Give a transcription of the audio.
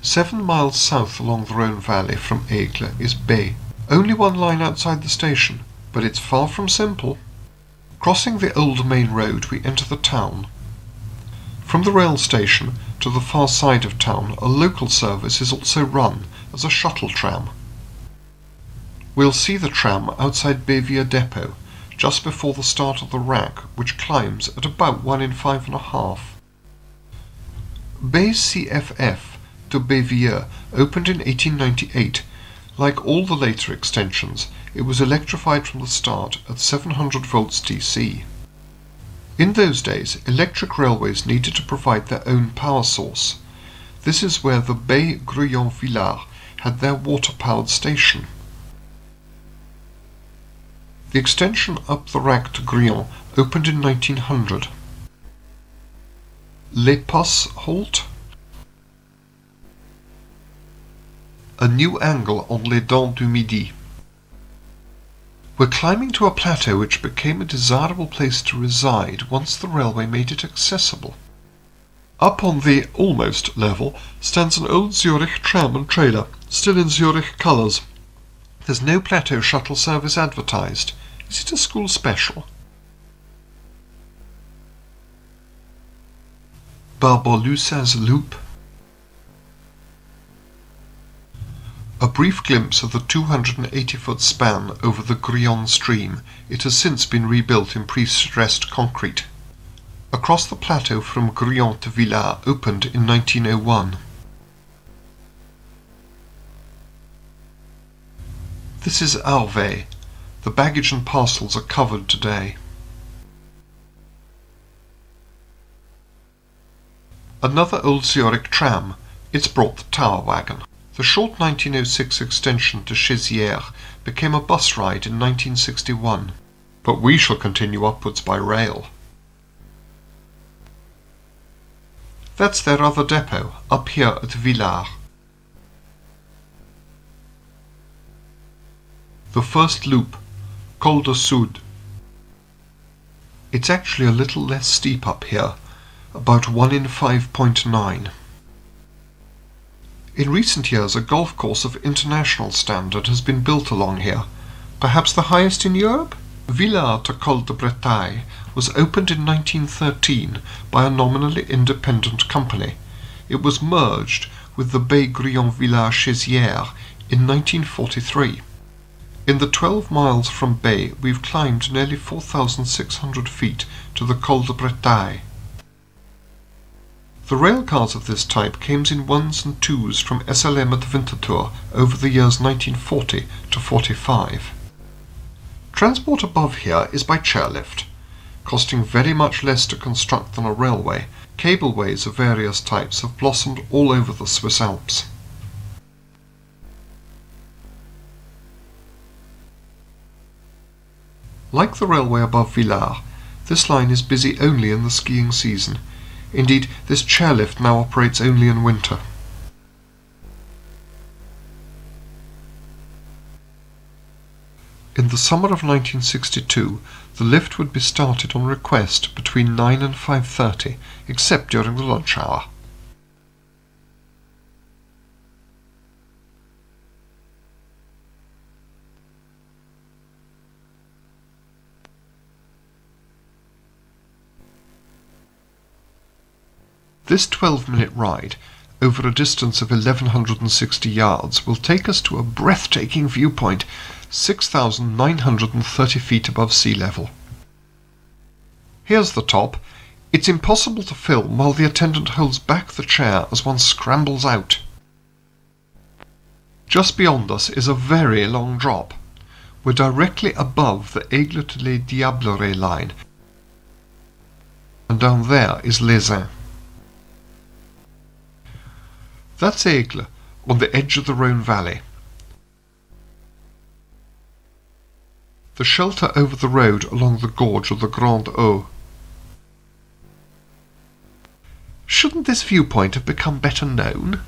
7 miles south along the Rhone Valley from Aigle is Bay. Only one line outside the station, but it's far from simple. Crossing the old main road, we enter the town. From the rail station to the far side of town, a local service is also run as a shuttle tram. We'll see the tram outside Bevieux depot, just before the start of the rack, which climbs at about 1 in 5.5. Bex CFF to Bevieux opened in 1898. Like all the later extensions, it was electrified from the start at 700 volts DC. In those days, electric railways needed to provide their own power source. This is where the Bay Gryon Villars had their water-powered station. The extension up the rack to Gryon opened in 1900. Les Posses halt. A new angle on Les Dents-du-Midi. We're climbing to a plateau which became a desirable place to reside once the railway made it accessible. Up on the almost level stands an old Zurich tram and trailer, still in Zurich colours. There's no plateau shuttle service advertised. Is it a school special? Barboleuse's loop. A brief glimpse of the 280-foot span over the Gryon stream. It has since been rebuilt in pre-stressed concrete. Across the plateau from Gryon to Villars opened in 1901. This is Arveyes. The baggage and parcels are covered today. Another old Zurich tram. It's brought the tower wagon. The short 1906 extension to Chairlift became a bus ride in 1961, but we shall continue upwards by rail. That's their other depot, up here at Villars. The first loop, Col-de-Soud. It's actually a little less steep up here, about 1 in 5.9. In recent years, a golf course of international standard has been built along here, perhaps the highest in Europe. Villars to Col de Bretaye was opened in 1913 by a nominally independent company. It was merged with the Bay Gryon Villars Chaisière in 1943. In the 12 miles from Bay, we've climbed nearly 4,600 feet to the Col de Bretaye. The railcars of this type came in 1s and 2s from SLM at Winterthur over the years 1940 to 45. Transport above here is by chairlift, costing very much less to construct than a railway. Cableways of various types have blossomed all over the Swiss Alps. Like the railway above Villars, this line is busy only in the skiing season. Indeed, this chairlift now operates only in winter. In the summer of 1962, the lift would be started on request between 9 and 5:30, except during the lunch hour. This 12-minute ride, over a distance of 1,160 yards, will take us to a breathtaking viewpoint, 6,930 feet above sea level. Here's the top. It's impossible to film while the attendant holds back the chair as one scrambles out. Just beyond us is a very long drop. We're directly above the Aigle to Les Diablerets line, and down there is Les Uns. That's Aigle, on the edge of the Rhone Valley. The shelter over the road along the gorge of the Grande Eau. Shouldn't this viewpoint have become better known?